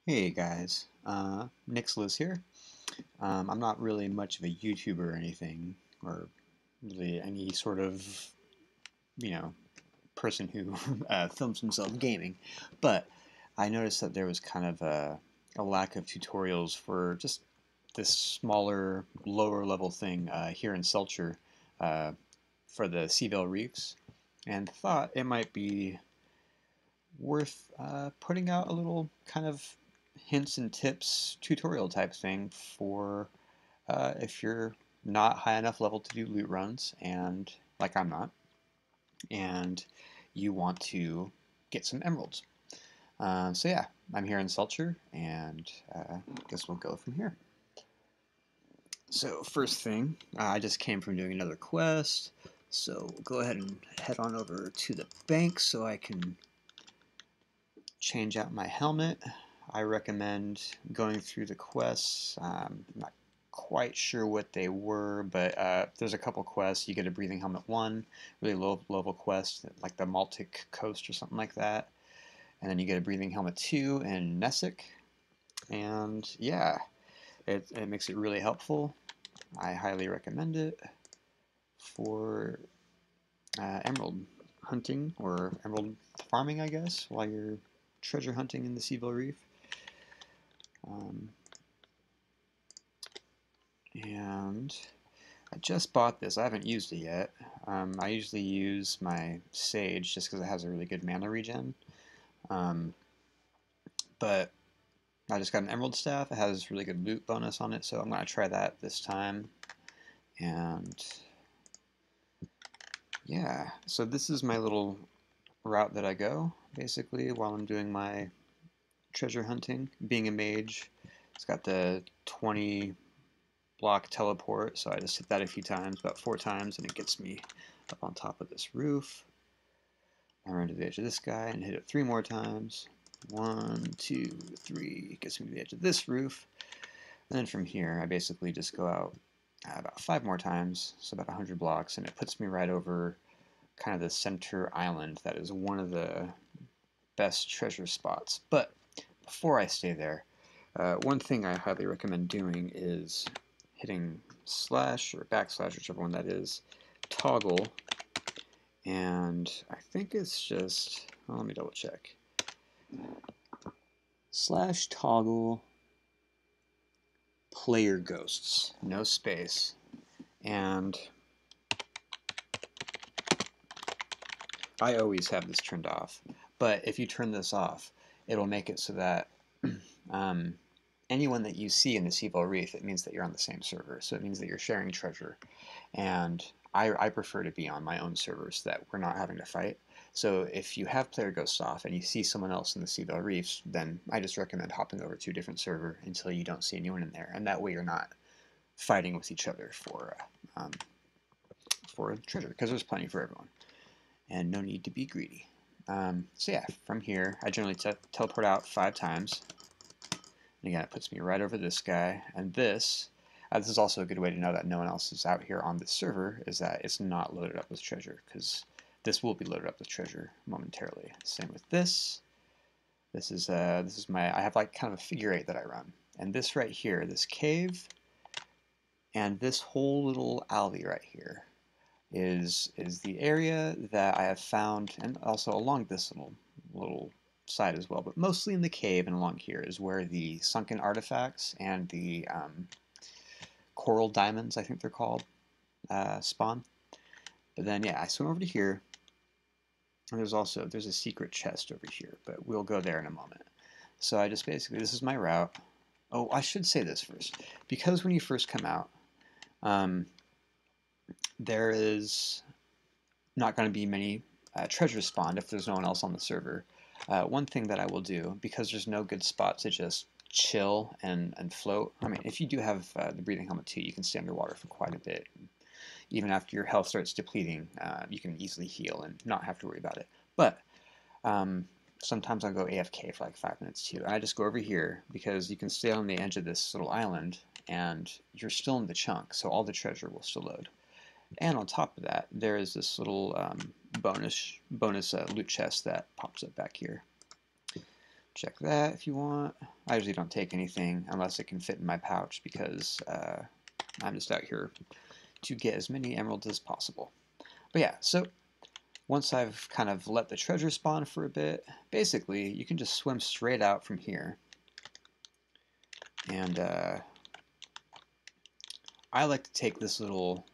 Hey guys, Nicholas here. I'm not really much of a YouTuber or anything, or really any sort of, you know, person who films himself gaming, but I noticed that there was kind of a lack of tutorials for just this smaller, lower level thing here in Selcher uh, for the Seavale Reefs, and thought it might be worth putting out a little kind of hints and tips tutorial type thing for if you're not high enough level to do loot runs, and like I'm not, and you want to get some emeralds. So yeah, I'm here in Selcher, and I guess we'll go from here. So first thing, I just came from doing another quest, so we'll go ahead and head on over to the bank so I can change out my helmet. I recommend going through the quests. I'm not quite sure what they were, but there's a couple quests. You get a breathing helmet 1, really low level quest, like the Maltic Coast or something like that. And then you get a breathing helmet 2 in Nessic. And yeah, it makes it really helpful. I highly recommend it for emerald hunting or emerald farming, I guess, while you're treasure hunting in the Seavale Reef. Um, and I just bought this. I haven't used it yet. I usually use my Sage just because it has a really good mana regen. Um, but I just got an Emerald Staff. It has really good loot bonus on it, so I'm going to try that this time. And yeah, so this is my little route that I go, basically, while I'm doing my treasure hunting. Being a mage, it's got the 20 block teleport, so I just hit that a few times, about 4 times, and it gets me up on top of this roof. I run to the edge of this guy and hit it 3 more times. 1, 2, 3, gets me to the edge of this roof. And then from here, I basically just go out about 5 more times, so about 100 blocks, and it puts me right over kind of the center island that is one of the best treasure spots. But before I stay there, one thing I highly recommend doing is hitting slash or backslash, whichever one that is, toggle, and I think it's just, well, let me double check. Slash toggle player ghosts, no space, and I always have this turned off, but if you turn this off, it'll make it so that um, anyone that you see in the Seavale Reef, it means that you're on the same server, so it means that you're sharing treasure. And I prefer to be on my own server so that we're not having to fight. So if you have player ghosts off and you see someone else in the Seavale Reefs, then I just recommend hopping over to a different server until you don't see anyone in there, and that way you're not fighting with each other for treasure, because there's plenty for everyone, and no need to be greedy. So yeah, from here, I generally teleport out 5 times. And again, it puts me right over this guy, and this is also a good way to know that no one else is out here on this server, is that it's not loaded up with treasure, because this will be loaded up with treasure momentarily. Same with this. This is I have like kind of a figure 8 that I run. And this right here, this cave, and this whole little alley right here is the area that I have found, and also along this little side as well, but mostly in the cave and along here is where the sunken artifacts and the coral diamonds, I think they're called, spawn. But then yeah, I swim over to here, and there's a secret chest over here, but we'll go there in a moment. So I just basically, this is my route. Oh, I should say this first, because when you first come out, um, there is not going to be many treasures spawned if there's no one else on the server. One thing that I will do, because there's no good spot to just chill and float. I mean, if you do have the breathing helmet too, you can stay underwater for quite a bit. Even after your health starts depleting, you can easily heal and not have to worry about it. But sometimes I'll go AFK for like 5 minutes too. And I just go over here because you can stay on the edge of this little island and you're still in the chunk, so all the treasure will still load. And on top of that, there is this little bonus loot chest that pops up back here. Check that if you want. I usually don't take anything unless it can fit in my pouch because I'm just out here to get as many emeralds as possible. But yeah, so once I've kind of let the treasure spawn for a bit, basically you can just swim straight out from here. And I like to take this little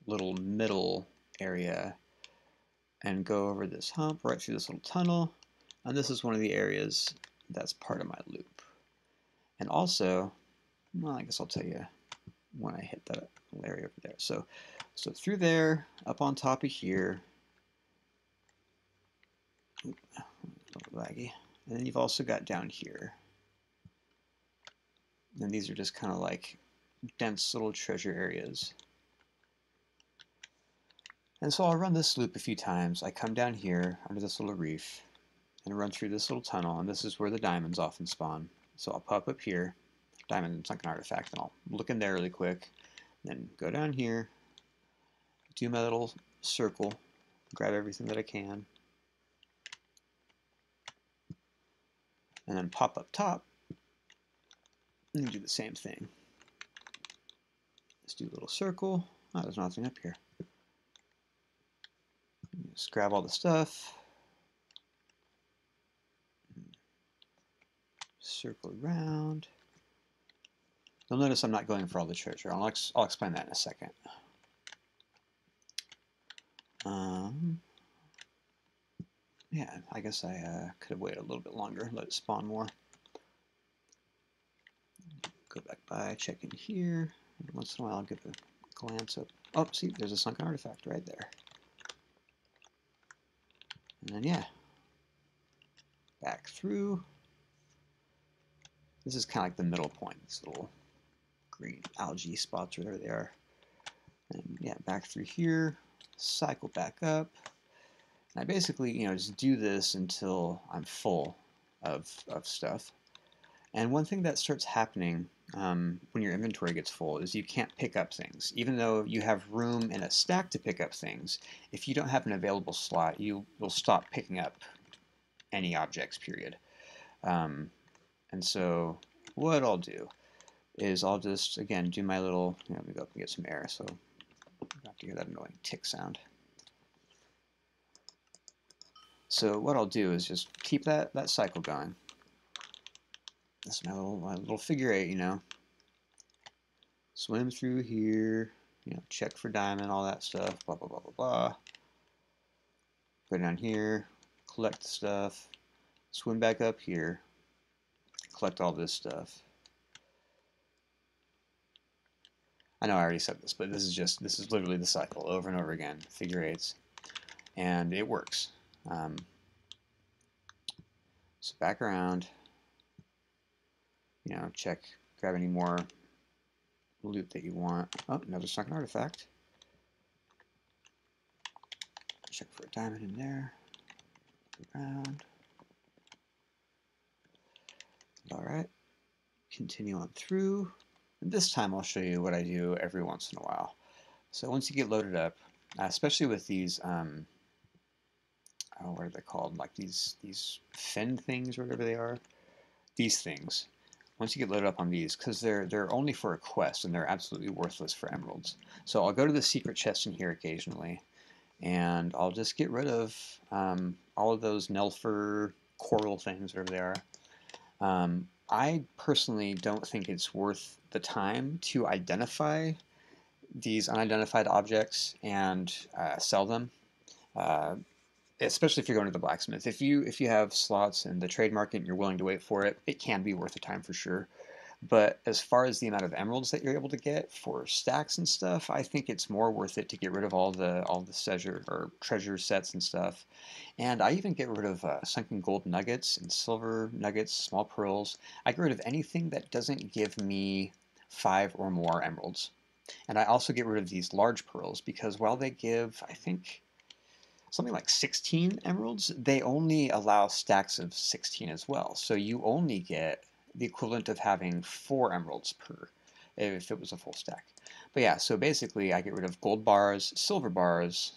middle area and go over this hump right through this little tunnel. And this is one of the areas that's part of my loop. And also, well, I guess I'll tell you when I hit that little area over there. So through there, up on top of here, a little laggy. And then you've also got down here. And these are just kind of like dense little treasure areas. And so I'll run this loop a few times. I come down here under this little reef and run through this little tunnel, and this is where the diamonds often spawn. So I'll pop up here, diamond sunken artifact, and I'll look in there really quick, then go down here, do my little circle, grab everything that I can, and then pop up top and do the same thing. Let's do a little circle. Oh, there's nothing up here. Just grab all the stuff, circle around. You'll notice I'm not going for all the treasure. I'll explain that in a second. Yeah, I guess I could have waited a little bit longer, let it spawn more. Go back by, check in here. Every once in a while I'll give a glance up. Oh, see, there's a sunken artifact right there. And then, yeah, back through. This is kind of like the middle point, these little green algae spots, whatever they are. And yeah, back through here, cycle back up. And I basically, just do this until I'm full of stuff. And one thing that starts happening when your inventory gets full is you can't pick up things. Even though you have room in a stack to pick up things, if you don't have an available slot, you will stop picking up any objects, period. And so what I'll do is I'll just, again, do my little, let me go up and get some air, so you don't have to hear that annoying tick sound. So what I'll do is just keep that cycle going. This is my little figure eight, Swim through here, check for diamond, all that stuff, blah, blah, blah, blah, blah. Go down here, collect the stuff, swim back up here, collect all this stuff. I know I already said this, but this is literally the cycle over and over again, figure eights, and it works. So back around, check, grab any more loot that you want. Oh, another sunken artifact. Check for a diamond in there. Around. Alright. Continue on through. And this time I'll show you what I do every once in a while. So once you get loaded up, especially with these, what are they called? Like these fin things or whatever they are. These things. Once you get loaded up on these, because they're only for a quest and they're absolutely worthless for emeralds. So I'll go to the secret chest in here occasionally, and I'll just get rid of all of those Nelfer coral things, whatever they are. I personally don't think it's worth the time to identify these unidentified objects and sell them. Especially if you're going to the blacksmith. If you have slots in the trade market and you're willing to wait for it, it can be worth the time for sure. But as far as the amount of emeralds that you're able to get for stacks and stuff, I think it's more worth it to get rid of all the treasure sets and stuff. And I even get rid of sunken gold nuggets and silver nuggets, small pearls. I get rid of anything that doesn't give me 5 or more emeralds. And I also get rid of these large pearls because while they give, I think, something like 16 emeralds, they only allow stacks of 16 as well. So you only get the equivalent of having 4 emeralds per, if it was a full stack. But yeah, so basically I get rid of gold bars, silver bars,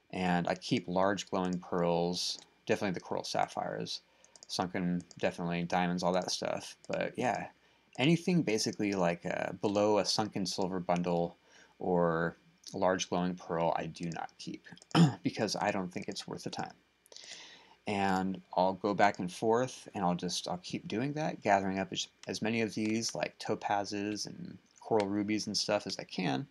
and I keep large glowing pearls, definitely the coral sapphires. sunken, definitely, diamonds, all that stuff. But yeah, anything basically like below a sunken silver bundle or a large glowing pearl, I do not keep because I don't think it's worth the time. And I'll go back and forth, and I'll keep doing that, gathering up as many of these like topazes and coral rubies and stuff as I can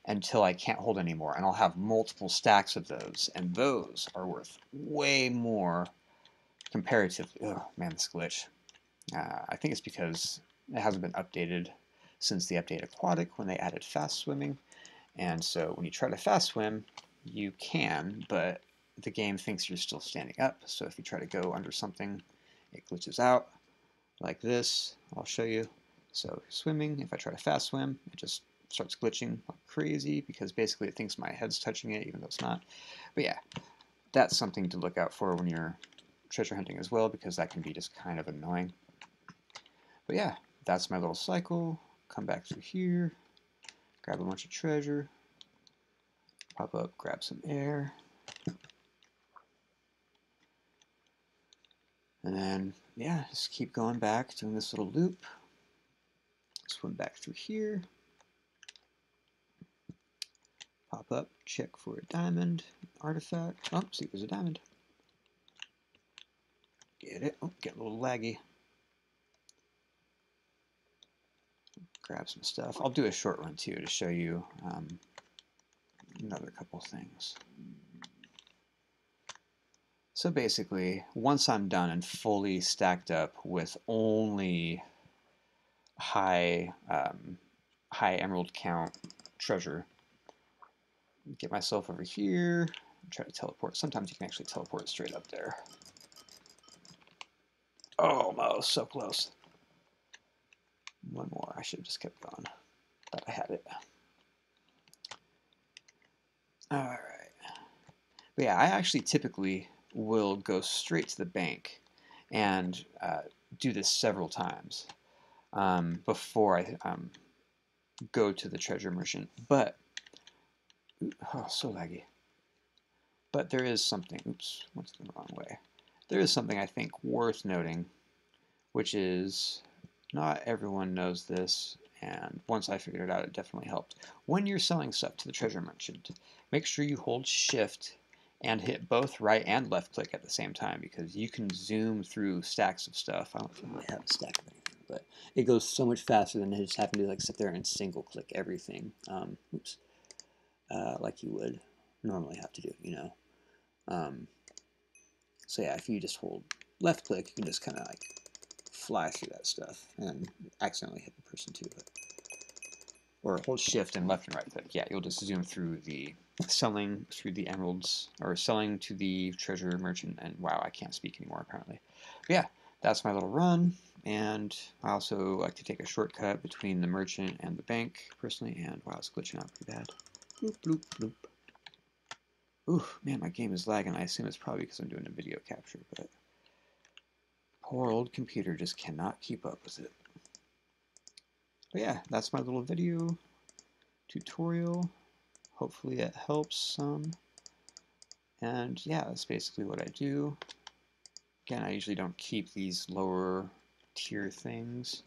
until I can't hold anymore. And I'll have multiple stacks of those, and those are worth way more comparatively. Oh man, this glitch. I think it's because it hasn't been updated since the update Aquatic when they added fast swimming. And so when you try to fast swim, you can, but the game thinks you're still standing up. So if you try to go under something, it glitches out like this. I'll show you. So swimming, if I try to fast swim, it just starts glitching like crazy because basically it thinks my head's touching it even though it's not. But yeah, that's something to look out for when you're treasure hunting as well, because that can be just kind of annoying. But yeah, that's my little cycle. Come back through here, grab a bunch of treasure, pop up, grab some air, and then yeah, just keep going back, doing this little loop. Swim back through here, pop up, check for a diamond artifact. Oh, see, there's a diamond. Get it. Oh, get a little laggy. Grab some stuff. I'll do a short one too to show you another couple things. So basically, once I'm done and fully stacked up with only high emerald count treasure, get myself over here, try to teleport. Sometimes you can actually teleport straight up there. Almost, so close. One more. I should have just kept going. Thought I had it. Alright. But yeah, I actually typically will go straight to the bank and do this several times before I go to the treasure merchant. But, oh, so laggy. But there is something, oops, what's the wrong way? There is something I think worth noting, which is not everyone knows this, and once I figured it out, it definitely helped. When you're selling stuff to the treasure merchant, make sure you hold shift and hit both right and left click at the same time, because you can zoom through stacks of stuff. I don't know if I really have a stack of anything, but it goes so much faster than just having to like sit there and single click everything. Like you would normally have to do, you know. So yeah, if you just hold left click, you can just kind of like fly through that stuff and accidentally hit the person too. Or hold shift and left and right click. Yeah, you'll just zoom through the selling through the emeralds, or selling to the treasure merchant. And wow, I can't speak anymore apparently. But yeah, that's my little run. And I also like to take a shortcut between the merchant and the bank personally. And wow, it's glitching out pretty bad. Bloop, bloop, bloop. Ooh, man, my game is lagging. I assume it's probably because I'm doing a video capture, but poor old computer just cannot keep up with it. But yeah, that's my little video tutorial. Hopefully it helps some. And yeah, that's basically what I do. Again, I usually don't keep these lower tier things.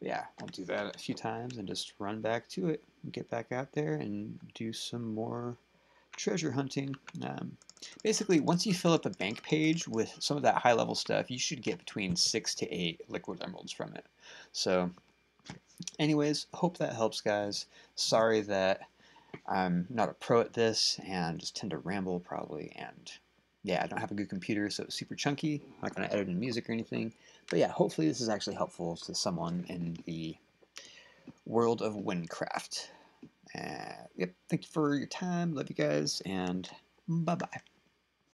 Yeah, I'll do that a few times and just run back to it and get back out there and do some more treasure hunting. Basically, once you fill up a bank page with some of that high level stuff, you should get between 6 to 8 liquid emeralds from it. So anyways, hope that helps, guys. Sorry that I'm not a pro at this and just tend to ramble probably, and yeah, I don't have a good computer, so it's super chunky. I'm not going to edit in music or anything. But yeah, hopefully this is actually helpful to someone in the world of Wynncraft. Yep, thank you for your time. Love you guys, and bye-bye.